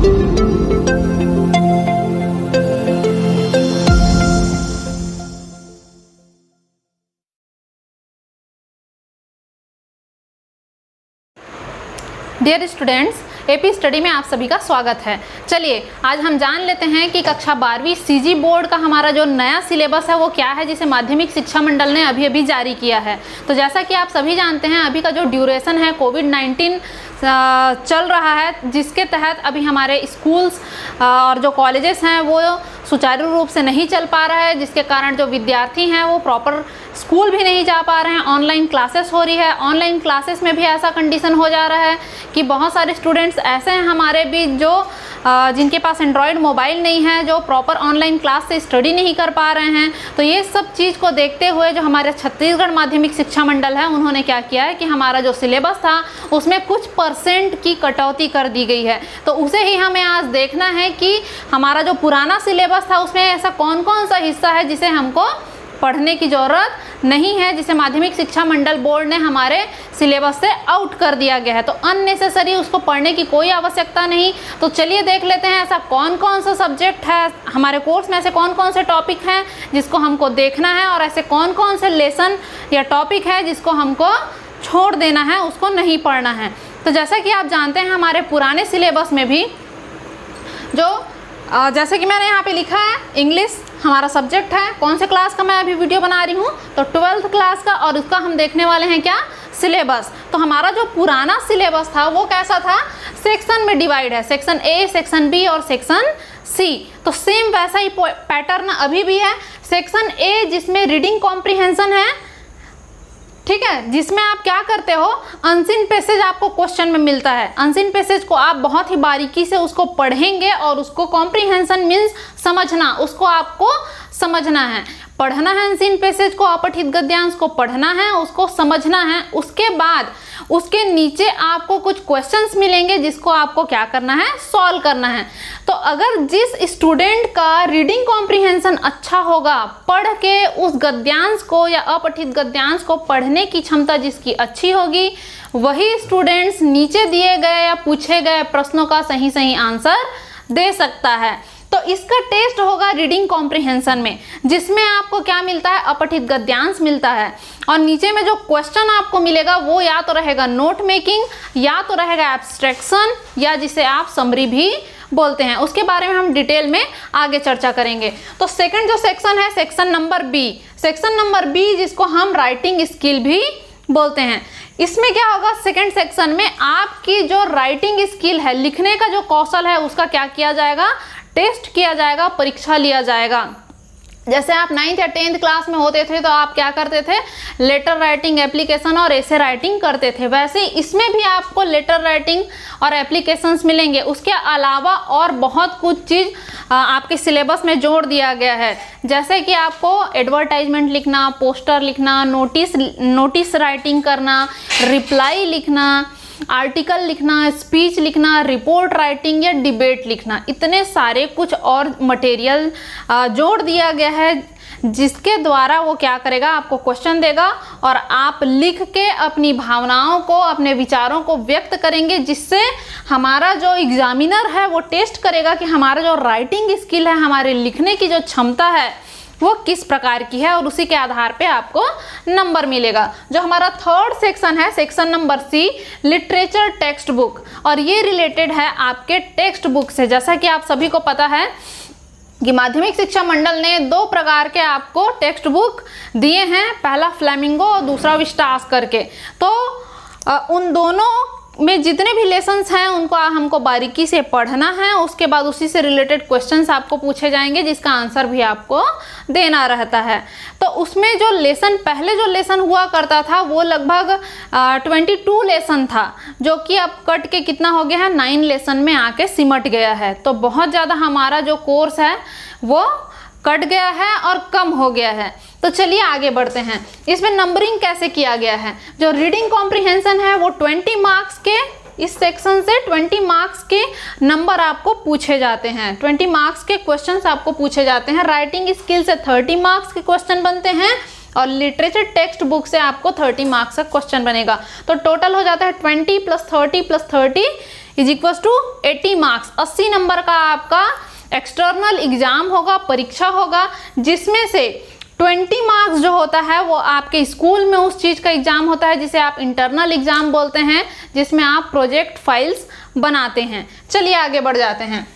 Dear students, AP study में आप सभी का स्वागत है। चलिए आज हम जान लेते हैं कि कक्षा 12वीं सीजी बोर्ड का हमारा जो नया सिलेबस है वो क्या है, जिसे माध्यमिक शिक्षा मंडल ने अभी जारी किया है। तो जैसा कि आप सभी जानते हैं, अभी का जो ड्यूरेशन है कोविड-19 चल रहा है, जिसके तहत अभी हमारे स्कूल्स और जो कॉलेजेस हैं वो सुचारू रूप से नहीं चल पा रहा है, जिसके कारण जो विद्यार्थी हैं वो प्रॉपर स्कूल भी नहीं जा पा रहे हैं। ऑनलाइन क्लासेस हो रही है। ऑनलाइन क्लासेस में भी ऐसा कंडीशन हो जा रहा है कि बहुत सारे स्टूडेंट्स ऐसे हैं हमारे बीच जो जिनके पास एंड्रॉयड मोबाइल नहीं है, जो प्रॉपर ऑनलाइन क्लास से स्टडी नहीं कर पा रहे हैं। तो ये सब चीज़ को देखते हुए जो हमारे छत्तीसगढ़ माध्यमिक शिक्षा मंडल है, उन्होंने क्या किया है कि हमारा जो सिलेबस था उसमें कुछ % की कटौती कर दी गई है। तो उसे ही हमें आज देखना है कि हमारा जो पुराना सिलेबस था उसमें ऐसा कौन कौन सा हिस्सा है जिसे हमको पढ़ने की ज़रूरत नहीं है, जिसे माध्यमिक शिक्षा मंडल बोर्ड ने हमारे सिलेबस से आउट कर दिया गया है। तो अननेसेसरी उसको पढ़ने की कोई आवश्यकता नहीं। तो चलिए देख लेते हैं ऐसा कौन कौन सा सब्जेक्ट है हमारे कोर्स में, ऐसे कौन कौन से टॉपिक हैं जिसको हमको देखना है, और ऐसे कौन कौन से लेसन या टॉपिक है जिसको हमको छोड़ देना है, उसको नहीं पढ़ना है। तो जैसा कि आप जानते हैं, हमारे पुराने सिलेबस में भी जो जैसे कि मैंने यहाँ पे लिखा है, इंग्लिश हमारा सब्जेक्ट है। कौन से क्लास का मैं अभी वीडियो बना रही हूँ, तो 12th क्लास का, और उसका हम देखने वाले हैं क्या, सिलेबस। तो हमारा जो पुराना सिलेबस था वो कैसा था, सेक्शन में डिवाइड है, सेक्शन ए, सेक्शन बी और सेक्शन सी। तो सेम वैसा ही पैटर्न अभी भी है। सेक्शन ए जिसमें रीडिंग कॉम्प्रिहेंशन है, ठीक है, जिसमें आप क्या करते हो, अनसीन पैसेज आपको क्वेश्चन में मिलता है। अनसीन पैसेज को आप बहुत ही बारीकी से उसको पढ़ेंगे और उसको कॉम्प्रिहेंशन मीन्स समझना, उसको आपको समझना है, पढ़ना है। अनसीन पैसेज को, अपठित गद्यांश को पढ़ना है, उसको समझना है। उसके बाद उसके नीचे आपको कुछ क्वेश्चंस मिलेंगे जिसको आपको क्या करना है, सॉल्व करना है। तो अगर जिस स्टूडेंट का रीडिंग कॉम्प्रिहेंशन अच्छा होगा, पढ़ के उस गद्यांश को या अपठित गद्यांश को पढ़ने की क्षमता जिसकी अच्छी होगी, वही स्टूडेंट्स नीचे दिए गए या पूछे गए प्रश्नों का सही आंसर दे सकता है। तो इसका टेस्ट होगा रीडिंग कॉम्प्रिहेंशन में, जिसमें आपको क्या मिलता है, अपठित गद्यांश मिलता है। और नीचे में जो क्वेश्चन आपको मिलेगा वो या तो रहेगा नोट मेकिंग, या तो रहेगा एब्स्ट्रैक्शन, या जिसे आप समरी भी बोलते हैं। उसके बारे में हम डिटेल में आगे चर्चा करेंगे। तो सेकंड जो सेक्शन है, section number B, section number B जिसको हम राइटिंग स्किल भी बोलते हैं। इसमें क्या होगा, सेकंड सेक्शन में आपकी जो राइटिंग स्किल है, लिखने का जो कौशल है, उसका क्या किया जाएगा, टेस्ट किया जाएगा, परीक्षा लिया जाएगा। जैसे आप 9th या 10th क्लास में होते थे तो आप क्या करते थे, लेटर राइटिंग, एप्लीकेशन और एसे राइटिंग करते थे। वैसे ही इसमें भी आपको लेटर राइटिंग और एप्लीकेशंस मिलेंगे। उसके अलावा और बहुत कुछ चीज़ आपके सिलेबस में जोड़ दिया गया है, जैसे कि आपको एडवर्टाइजमेंट लिखना, पोस्टर लिखना, नोटिस राइटिंग करना, रिप्लाई लिखना, आर्टिकल लिखना, स्पीच लिखना, रिपोर्ट राइटिंग या डिबेट लिखना, इतने सारे कुछ और मटेरियल जोड़ दिया गया है, जिसके द्वारा वो क्या करेगा, आपको क्वेश्चन देगा और आप लिख के अपनी भावनाओं को, अपने विचारों को व्यक्त करेंगे, जिससे हमारा जो एग्जामिनर है वो टेस्ट करेगा कि हमारा जो राइटिंग स्किल है, हमारे लिखने की जो क्षमता है वो किस प्रकार की है, और उसी के आधार पे आपको नंबर मिलेगा। जो हमारा थर्ड सेक्शन है, section number C, literature textbook, और ये रिलेटेड है आपके टेक्स्ट बुक से। जैसा कि आप सभी को पता है कि माध्यमिक शिक्षा मंडल ने 2 प्रकार के आपको टेक्स्ट बुक दिए हैं, पहला फ्लेमिंगो और दूसरा विस्टास करके। तो उन दोनों में जितने भी लेसन्स हैं उनको हमको बारीकी से पढ़ना है। उसके बाद उसी से रिलेटेड क्वेश्चंस आपको पूछे जाएंगे, जिसका आंसर भी आपको देना रहता है। तो उसमें जो लेसन, पहले जो लेसन हुआ करता था वो लगभग 22 लेसन था, जो कि अब कट के कितना हो गया है, 9 लेसन में आके सिमट गया है। तो बहुत ज़्यादा हमारा जो कोर्स है वो कट गया है और कम हो गया है। तो चलिए आगे बढ़ते हैं। इसमें नंबरिंग कैसे किया गया है, जो रीडिंग कॉम्प्रिहेंशन है वो 20 मार्क्स के, इस सेक्शन से 20 मार्क्स के नंबर आपको पूछे जाते हैं, 20 मार्क्स के क्वेश्चंस आपको पूछे जाते हैं। राइटिंग स्किल से 30 मार्क्स के क्वेश्चन बनते हैं, और लिटरेचर टेक्स्ट बुक से आपको 30 मार्क्स का क्वेश्चन बनेगा। तो टोटल हो जाता है 20 + 30 + 30 इज इक्वल टू 80 मार्क्स। 80 नंबर का आपका एक्सटर्नल एग्जाम होगा, परीक्षा होगा, जिसमें से 20 मार्क्स जो होता है वो आपके स्कूल में उस चीज़ का एग्जाम होता है जिसे आप इंटरनल एग्जाम बोलते हैं, जिसमें आप प्रोजेक्ट फाइल्स बनाते हैं। चलिए आगे बढ़ जाते हैं,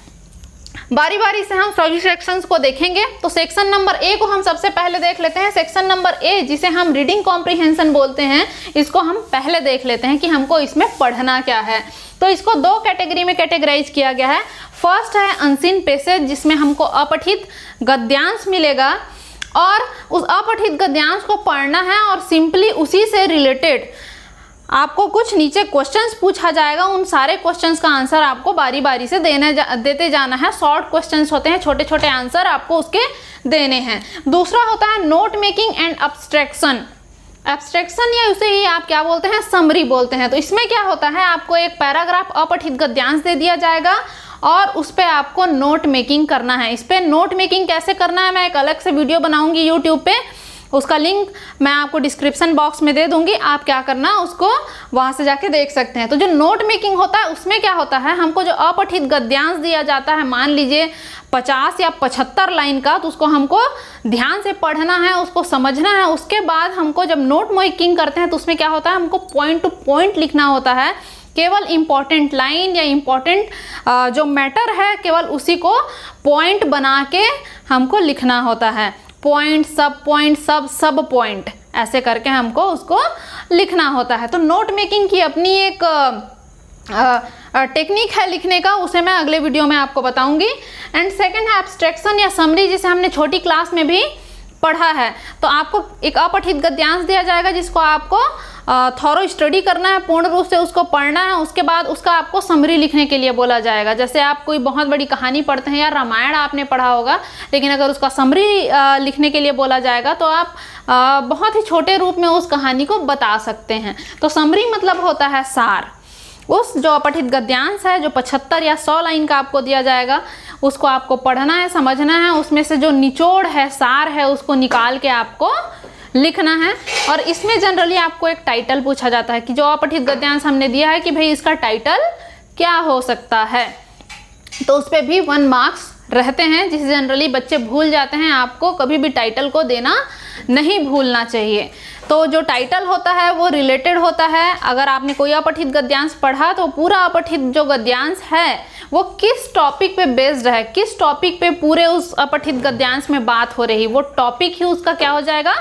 बारी बारी से हम सभी सेक्शंस को देखेंगे। तो सेक्शन नंबर ए को हम सबसे पहले देख लेते हैं। सेक्शन नंबर ए, जिसे हम रीडिंग कॉम्प्रिहेंशन बोलते हैं, इसको हम पहले देख लेते हैं कि हमको इसमें पढ़ना क्या है। तो इसको दो कैटेगरी में कैटेगराइज किया गया है। फर्स्ट है अनसीन पैसेज, जिसमें हमको अपठित गद्यांश मिलेगा और उस अपठित गद्यांश को पढ़ना है और सिंपली उसी से रिलेटेड आपको कुछ नीचे क्वेश्चंस पूछा जाएगा। उन सारे क्वेश्चंस का आंसर आपको बारी बारी से देते जाना है। शॉर्ट क्वेश्चंस होते हैं, छोटे छोटे आंसर आपको उसके देने हैं। दूसरा होता है note making and abstraction. Abstraction या उसे ही आप क्या बोलते हैं, समरी बोलते हैं। तो इसमें क्या होता है, आपको एक पैराग्राफ अपठित गद्यांश दे दिया जाएगा और उस पर आपको नोट मेकिंग करना है। इस पर नोट मेकिंग कैसे करना है मैं एक अलग से वीडियो बनाऊंगी यूट्यूब पे, उसका लिंक मैं आपको डिस्क्रिप्शन बॉक्स में दे दूंगी। आप क्या करना, उसको वहां से जाके देख सकते हैं। तो जो नोट मेकिंग होता है उसमें क्या होता है, हमको जो अपठित गद्यांश दिया जाता है, मान लीजिए 50 या 75 लाइन का, तो उसको हमको ध्यान से पढ़ना है, उसको समझना है। उसके बाद हमको जब नोट मेकिंग करते हैं तो उसमें क्या होता है, हमको पॉइंट टू पॉइंट लिखना होता है। केवल इंपॉर्टेंट लाइन या इंपॉर्टेंट जो मैटर है केवल उसी को पॉइंट बना के हमको लिखना होता है। पॉइंट, सब पॉइंट, ऐसे करके हमको उसको लिखना होता है। तो नोट मेकिंग की अपनी एक टेक्निक है लिखने का, उसे मैं अगले वीडियो में आपको बताऊंगी। एंड सेकंड है एब्स्ट्रैक्शन या समरी, जिसे हमने छोटी क्लास में भी पढ़ा है। तो आपको एक अपठित गद्यांश दिया जाएगा जिसको आपको थॉरो स्टडी करना है, पूर्ण रूप से उसको पढ़ना है। उसके बाद उसका आपको समरी लिखने के लिए बोला जाएगा। जैसे आप कोई बहुत बड़ी कहानी पढ़ते हैं या रामायण आपने पढ़ा होगा, लेकिन अगर उसका समरी लिखने के लिए बोला जाएगा तो आप बहुत ही छोटे रूप में उस कहानी को बता सकते हैं। तो समरी मतलब होता है सार। उस जो अपठित गद्यांश है जो 75 या 100 लाइन का आपको दिया जाएगा, उसको आपको पढ़ना है, समझना है, उसमें से जो निचोड़ है, सार है, उसको निकाल के आपको लिखना है। और इसमें जनरली आपको एक टाइटल पूछा जाता है कि जो अपठित गद्यांश हमने दिया है कि भाई इसका टाइटल क्या हो सकता है। तो उस पर भी 1 मार्क्स रहते हैं, जिसे जनरली बच्चे भूल जाते हैं। आपको कभी भी टाइटल को देना नहीं भूलना चाहिए। तो जो टाइटल होता है वो रिलेटेड होता है। अगर आपने कोई अपठित गद्यांश पढ़ा तो पूरा अपठित जो गद्यांश है वो किस टॉपिक पे बेस्ड है, किस टॉपिक पे पूरे उस अपठित गद्यांश में बात हो रही, वो टॉपिक ही उसका क्या हो जाएगा,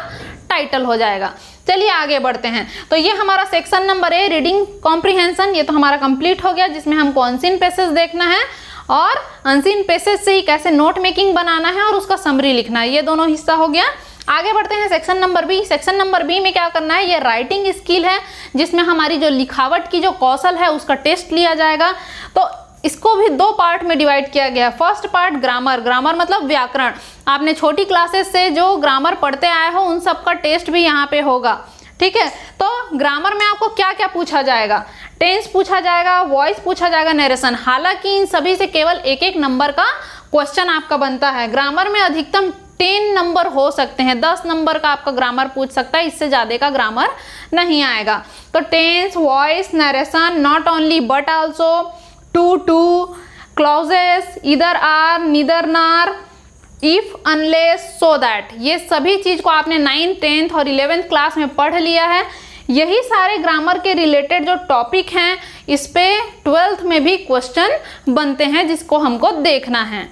टाइटल हो जाएगा। चलिए आगे बढ़ते हैं। तो ये हमारा section number A reading comprehension, ये तो हमारा कंप्लीट हो गया, जिसमें हमको अनसीन पैसेज देखना है और अनसीन पैसेज से ही कैसे नोट मेकिंग बनाना है और उसका समरी लिखना है। ये दोनों हिस्सा हो गया। आगे बढ़ते हैं section number B. Section number B में क्या करना है, ये राइटिंग स्किल है, जिसमें हमारी जो लिखावट की जो कौशल है उसका टेस्ट लिया जाएगा। तो इसको भी 2 पार्ट में डिवाइड किया गया है। फर्स्ट पार्ट ग्रामर, ग्रामर मतलब व्याकरण। आपने छोटी क्लासेस से जो ग्रामर पढ़ते आए हो उन सब का टेस्ट भी यहाँ पे होगा, ठीक है। तो ग्रामर में आपको क्या क्या पूछा जाएगा, टेंस पूछा जाएगा, वॉइस पूछा जाएगा, नरेशन। हालांकि इन सभी से केवल 1-1 नंबर का क्वेश्चन आपका बनता है। ग्रामर में अधिकतम 10 नंबर हो सकते हैं, 10 नंबर का आपका ग्रामर पूछ सकता है, इससे ज्यादा का ग्रामर नहीं आएगा। तो tense, voice, narration, not only but also, too, clauses, either or, neither nor, if, unless, so that, ये सभी चीज को आपने 9th, 10th और 11th क्लास में पढ़ लिया है। यही सारे ग्रामर के रिलेटेड जो टॉपिक हैं, इस पे 12th में भी क्वेश्चन बनते हैं, जिसको हमको देखना है।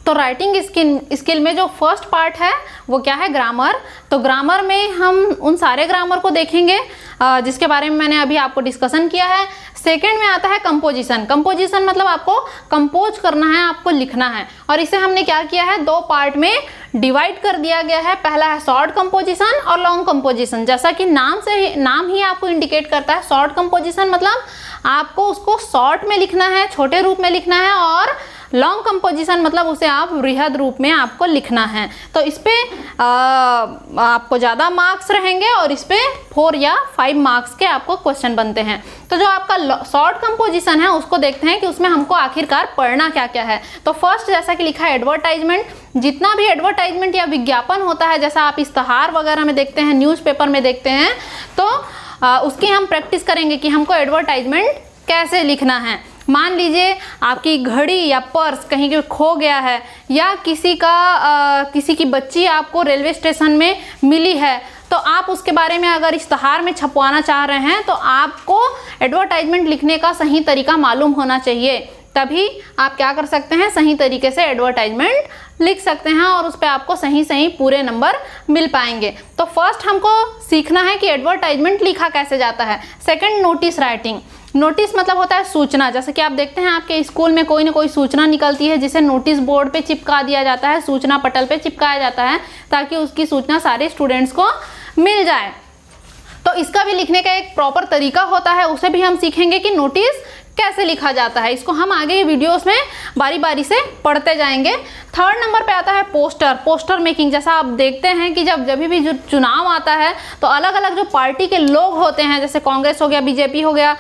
तो राइटिंग स्किल में जो फर्स्ट पार्ट है वो क्या है, ग्रामर। तो ग्रामर में हम उन सारे ग्रामर को देखेंगे जिसके बारे में मैंने अभी आपको डिस्कशन किया है। सेकंड में आता है कंपोजिशन। कंपोजिशन मतलब आपको कंपोज करना है, आपको लिखना है, और इसे हमने क्या किया है, 2 पार्ट में डिवाइड कर दिया गया है। पहला है शॉर्ट कंपोजिशन और लॉन्ग कंपोजिशन। जैसा कि नाम ही आपको इंडिकेट करता है, शॉर्ट कंपोजिशन मतलब आपको उसको शॉर्ट में लिखना है, छोटे रूप में लिखना है, और लॉन्ग कंपोजिशन मतलब उसे आप बृहद रूप में आपको लिखना है। तो इस पे आपको ज़्यादा मार्क्स रहेंगे और इस पे 4 या 5 मार्क्स के आपको क्वेश्चन बनते हैं। तो जो आपका शॉर्ट कंपोजिशन है उसको देखते हैं कि उसमें हमको आखिरकार पढ़ना क्या क्या है। तो फर्स्ट जैसा कि लिखा है एडवर्टाइजमेंट। जितना भी एडवर्टाइजमेंट या विज्ञापन होता है, जैसा आप इश्तहार वगैरह में देखते हैं, न्यूज़पेपर में देखते हैं, तो उसकी हम प्रैक्टिस करेंगे कि हमको एडवर्टाइजमेंट कैसे लिखना है। मान लीजिए आपकी घड़ी या पर्स कहीं के खो गया है, या किसी की बच्ची आपको रेलवे स्टेशन में मिली है, तो आप उसके बारे में अगर इश्तहार में छपवाना चाह रहे हैं तो आपको एडवर्टाइजमेंट लिखने का सही तरीका मालूम होना चाहिए, तभी आप क्या कर सकते हैं, सही तरीके से एडवर्टाइजमेंट लिख सकते हैं और उस पर आपको सही पूरे नंबर मिल पाएंगे। तो फर्स्ट हमको सीखना है कि एडवर्टाइजमेंट लिखा कैसे जाता है। Second, notice writing. नोटिस मतलब होता है सूचना। जैसे कि आप देखते हैं आपके स्कूल में कोई ना कोई सूचना निकलती है जिसे नोटिस बोर्ड पे चिपका दिया जाता है, सूचना पटल पे चिपकाया जाता है ताकि उसकी सूचना सारे स्टूडेंट्स को मिल जाए। तो इसका भी लिखने का एक प्रॉपर तरीका होता है, उसे भी हम सीखेंगे कि नोटिस कैसे लिखा जाता है। इसको हम आगे के वीडियोस में बारी बारी से पढ़ते जाएंगे। थर्ड नंबर पे आता है पोस्टर। Poster making. जैसा आप देखते हैं कि जब भी जो चुनाव आता है तो अलग अलग जो पार्टी के लोग होते हैं, जैसे कांग्रेस हो गया, बीजेपी हो गया,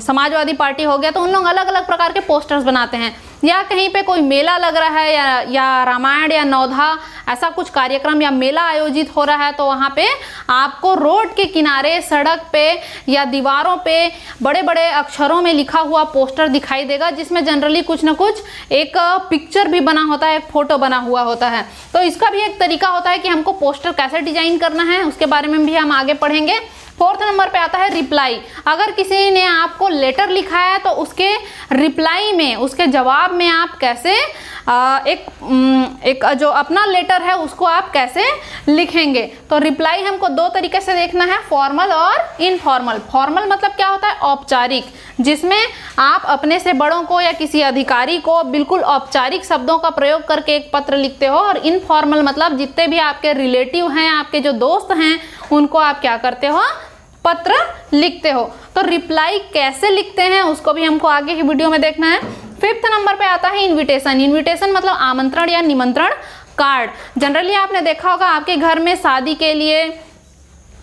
समाजवादी पार्टी हो गया, तो उन लोग अलग अलग प्रकार के पोस्टर्स बनाते हैं। या कहीं पे कोई मेला लग रहा है या रामायण या नवधा ऐसा कुछ कार्यक्रम या मेला आयोजित हो रहा है, तो वहाँ पे आपको रोड के किनारे, सड़क पे या दीवारों पे बड़े बड़े अक्षरों में लिखा हुआ पोस्टर दिखाई देगा, जिसमें जनरली कुछ ना कुछ एक पिक्चर भी बना होता है, एक फोटो बना हुआ होता है। तो इसका भी एक तरीका होता है कि हमको पोस्टर कैसे डिजाइन करना है, उसके बारे में भी हम आगे पढ़ेंगे। फोर्थ नंबर पे आता है रिप्लाई। अगर किसी ने आपको लेटर लिखा है तो उसके रिप्लाई में, उसके जवाब में आप कैसे एक जो अपना लेटर है उसको आप कैसे लिखेंगे। तो रिप्लाई हमको दो तरीके से देखना है, फॉर्मल और इनफॉर्मल। फॉर्मल मतलब क्या होता है, औपचारिक, जिसमें आप अपने से बड़ों को या किसी अधिकारी को बिल्कुल औपचारिक शब्दों का प्रयोग करके एक पत्र लिखते हो। और इनफॉर्मल मतलब जितने भी आपके रिलेटिव हैं, आपके जो दोस्त हैं, उनको आप क्या करते हो, पत्र लिखते हो। तो रिप्लाई कैसे लिखते हैं उसको भी हमको आगे की वीडियो में देखना है। फिफ्थ नंबर पे आता है इनविटेशन। इनविटेशन मतलब आमंत्रण या निमंत्रण कार्ड। जनरली आपने देखा होगा आपके घर में शादी के लिए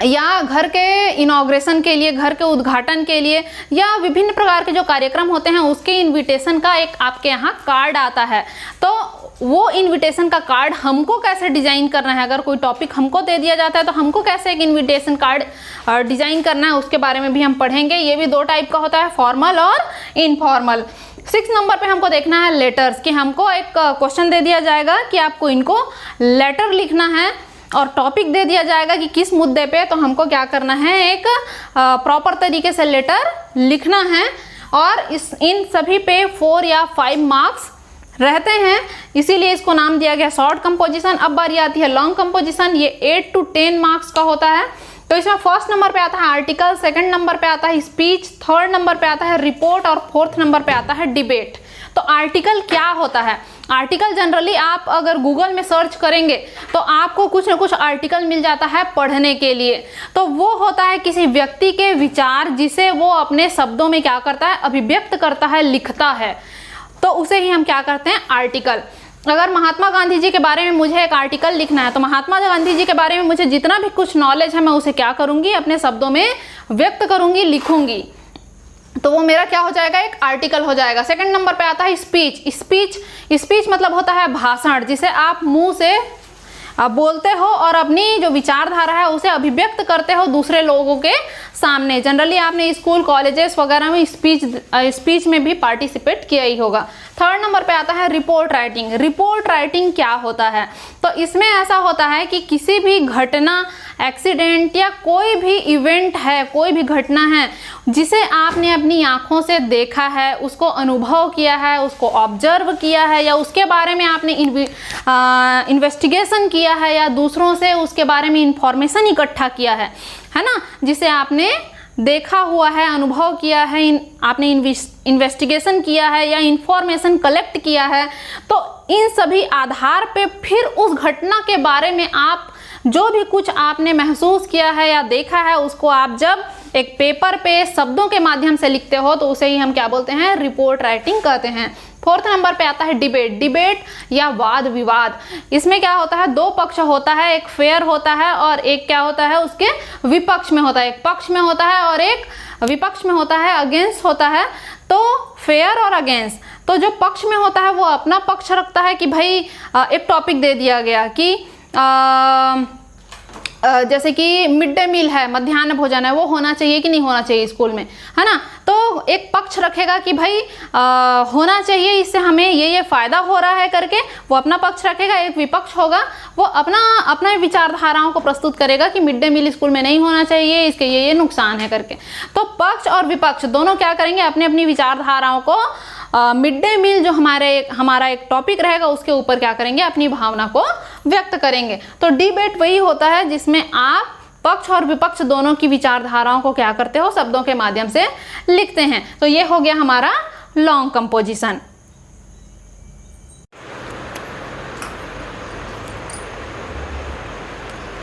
या घर के इनॉग्रेशन के लिए, घर के उद्घाटन के लिए या विभिन्न प्रकार के जो कार्यक्रम होते हैं उसके इनविटेशन का एक आपके यहाँ कार्ड आता है। तो वो इनविटेशन का कार्ड हमको कैसे डिजाइन करना है, अगर कोई टॉपिक हमको दे दिया जाता है तो हमको कैसे एक इनविटेशन कार्ड डिजाइन करना है, उसके बारे में भी हम पढ़ेंगे। ये भी दो टाइप का होता है, फॉर्मल और इनफॉर्मल। 6 नंबर पे हमको देखना है लेटर्स, कि हमको एक क्वेश्चन दे दिया जाएगा कि आपको इनको लेटर लिखना है और टॉपिक दे दिया जाएगा कि किस मुद्दे पे, तो हमको क्या करना है, एक प्रॉपर तरीके से लेटर लिखना है। और इन सभी पे 4 या 5 मार्क्स रहते हैं, इसीलिए इसको नाम दिया गया शॉर्ट कंपोजिशन। अब बारी आती है लॉन्ग कंपोजिशन, ये 8 to 10 मार्क्स का होता है। तो इसमें फर्स्ट नंबर पे आता है आर्टिकल, सेकंड नंबर पे आता है स्पीच, थर्ड नंबर पे आता है रिपोर्ट और फोर्थ नंबर पे आता है डिबेट। तो आर्टिकल क्या होता है? आर्टिकल जनरली आप अगर गूगल में सर्च करेंगे तो आपको कुछ ना कुछ आर्टिकल मिल जाता है पढ़ने के लिए। तो वो होता है किसी व्यक्ति के विचार जिसे वो अपने शब्दों में क्या करता है, अभिव्यक्त करता है, लिखता है, तो उसे ही हम क्या करते हैं, आर्टिकल। अगर महात्मा गांधी जी के बारे में मुझे एक आर्टिकल लिखना है तो महात्मा गांधी जी के बारे में मुझे जितना भी कुछ नॉलेज है मैं उसे क्या करूंगी, अपने शब्दों में व्यक्त करूंगी, लिखूंगी, तो वो मेरा क्या हो जाएगा, एक आर्टिकल हो जाएगा। सेकंड नंबर पे आता है स्पीच। स्पीच मतलब होता है भाषण, जिसे आप मुंह से बोलते हो और अपनी जो विचारधारा है उसे अभिव्यक्त करते हो दूसरे लोगों के सामने। जनरली आपने स्कूल, कॉलेजेस वगैरह में स्पीच में भी पार्टिसिपेट किया ही होगा। थर्ड नंबर पे आता है रिपोर्ट राइटिंग। रिपोर्ट राइटिंग क्या होता है? तो इसमें ऐसा होता है कि किसी भी घटना, एक्सीडेंट या कोई भी इवेंट है, कोई भी घटना है जिसे आपने अपनी आंखों से देखा है, उसको अनुभव किया है, उसको ऑब्जर्व किया है, या उसके बारे में आपने इन्वेस्टिगेशन किया है, या दूसरों से उसके बारे में इंफॉर्मेशन इकट्ठा किया है ना, जिसे आपने देखा हुआ है, अनुभव किया है, आपने इन्वेस्टिगेशन किया है या इंफॉर्मेशन कलेक्ट किया है, तो इन सभी आधार पे फिर उस घटना के बारे में आप जो भी कुछ आपने महसूस किया है या देखा है उसको आप जब एक पेपर पे शब्दों के माध्यम से लिखते हो तो उसे ही हम क्या बोलते हैं, रिपोर्ट राइटिंग कहते हैं। फोर्थ नंबर पे आता है डिबेट। डिबेट या वाद विवाद। इसमें क्या होता है, दो पक्ष होता है, एक फेयर होता है और एक क्या होता है, उसके विपक्ष में होता है। एक पक्ष में होता है और एक विपक्ष में होता है, अगेंस्ट होता है। तो फेयर और अगेंस्ट, तो जो पक्ष में होता है वो अपना पक्ष रखता है कि भाई एक टॉपिक दे दिया गया कि जैसे कि मिड डे मील है, मध्याह्न भोजन है, वो होना चाहिए कि नहीं होना चाहिए स्कूल में, है ना। तो एक पक्ष रखेगा कि भाई होना चाहिए, इससे हमें ये फायदा हो रहा है करके वो अपना पक्ष रखेगा। एक विपक्ष होगा, वो अपना विचारधाराओं को प्रस्तुत करेगा कि मिड डे मील स्कूल में नहीं होना चाहिए, इसके ये नुकसान है करके। तो पक्ष और विपक्ष दोनों क्या करेंगे, अपनी अपनी विचारधाराओं को मिड डे मील जो हमारा एक टॉपिक रहेगा उसके ऊपर क्या करेंगे, अपनी भावना को व्यक्त करेंगे। तो डिबेट वही होता है जिसमें आप पक्ष और विपक्ष दोनों की विचारधाराओं को क्या करते हो, शब्दों के माध्यम से लिखते हैं। तो ये हो गया हमारा लॉन्ग कंपोजिशन।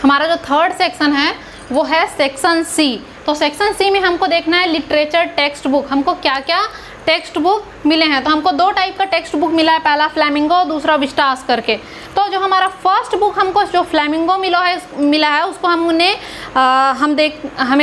हमारा जो थर्ड सेक्शन है वो है सेक्शन सी। तो सेक्शन सी में हमको देखना है लिटरेचर टेक्स्ट बुक, हमको क्या क्या टेक्स्ट बुक मिले हैं। तो हमको दो टाइप का टेक्स्ट बुक मिला है, पहला फ्लैमिंगो, दूसरा विस्टास करके। तो जो हमारा फर्स्ट बुक हमको जो फ्लैमिंगो मिला है उसको हमें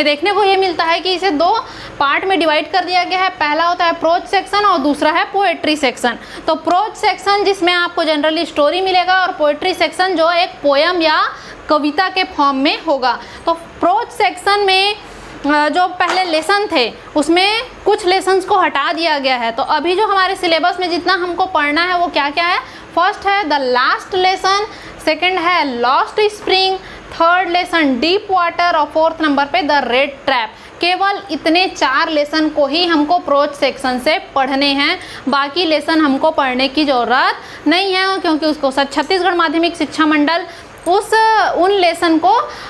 देखने को ये मिलता है कि इसे दो पार्ट में डिवाइड कर दिया गया है। पहला होता है प्रोज सेक्शन और दूसरा है पोएट्री सेक्शन। तो प्रोज सेक्शन जिसमें आपको जनरली स्टोरी मिलेगा, और पोएट्री सेक्शन जो एक पोयम या कविता के फॉर्म में होगा। तो प्रोज सेक्शन में जो पहले लेसन थे उसमें कुछ लेसन्स को हटा दिया गया है। तो अभी जो हमारे सिलेबस में जितना हमको पढ़ना है वो क्या क्या है, फर्स्ट है द लास्ट लेसन, सेकंड है lost spring, third lesson deep water और फोर्थ नंबर पे द रेड ट्रैप। केवल इतने 4 लेसन को ही हमको प्रोज सेक्शन से पढ़ने हैं, बाकी लेसन हमको पढ़ने की ज़रूरत नहीं है, क्योंकि उसको छत्तीसगढ़ माध्यमिक शिक्षा मंडल उन लेसन को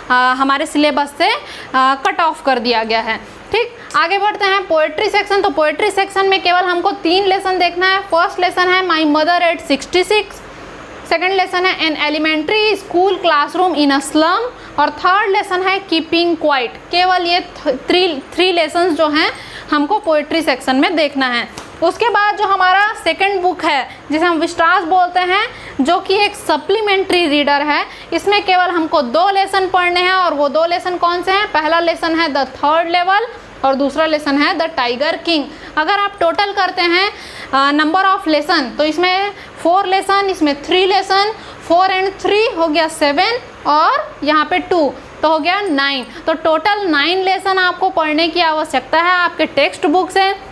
हमारे सिलेबस से कट ऑफ कर दिया गया है। ठीक, आगे बढ़ते हैं पोएट्री सेक्शन। तो पोएट्री सेक्शन में केवल हमको 3 लेसन देखना है। फर्स्ट लेसन है my mother at 66, second lesson है an elementary school classroom in a slum, और थर्ड लेसन है कीपिंग क्वाइट। केवल ये 3 लेसन जो हैं हमको पोएट्री सेक्शन में देखना है। उसके बाद जो हमारा सेकंड बुक है जिसे हम विस्टास बोलते हैं, जो कि एक सप्लीमेंट्री रीडर है, इसमें केवल हमको 2 लेसन पढ़ने हैं। और वो 2 लेसन कौन से हैं, पहला लेसन है द थर्ड लेवल और दूसरा लेसन है द टाइगर किंग। अगर आप टोटल करते हैं नंबर ऑफ लेसन, तो इसमें 4 लेसन, इसमें 3 लेसन, 4 और 3 हो गया 7 और यहाँ पे 2 तो हो गया 9। तो टोटल 9 लेसन आपको पढ़ने की आवश्यकता है आपके टेक्स्ट बुक से।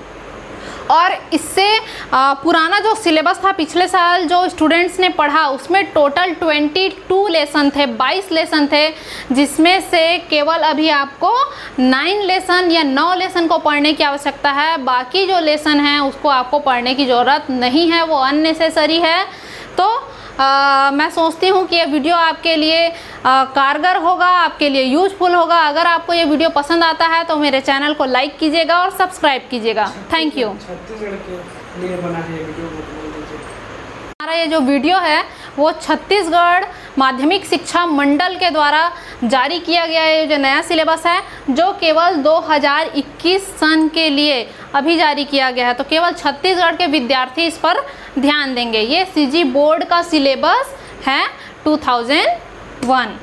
और इससे पुराना जो सिलेबस था पिछले साल जो स्टूडेंट्स ने पढ़ा उसमें टोटल 22 लेसन थे, 22 लेसन थे, जिसमें से केवल अभी आपको 9 लेसन या 9 लेसन को पढ़ने की आवश्यकता है। बाकी जो लेसन हैं उसको आपको पढ़ने की ज़रूरत नहीं है, वो अननेसेसरी है। तो मैं सोचती हूँ कि ये वीडियो आपके लिए कारगर होगा, आपके लिए यूजफुल होगा। अगर आपको ये वीडियो पसंद आता है तो मेरे चैनल को लाइक कीजिएगा और सब्सक्राइब कीजिएगा। Thank you. छत्तीसगढ़ के लिए बना है वीडियो, हमारा ये जो वीडियो है वो छत्तीसगढ़ माध्यमिक शिक्षा मंडल के द्वारा जारी किया गया है, जो नया सिलेबस है जो केवल 2021 सन के लिए अभी जारी किया गया है। तो केवल छत्तीसगढ़ के विद्यार्थी इस पर ध्यान देंगे। ये सीजी बोर्ड का सिलेबस है 2021।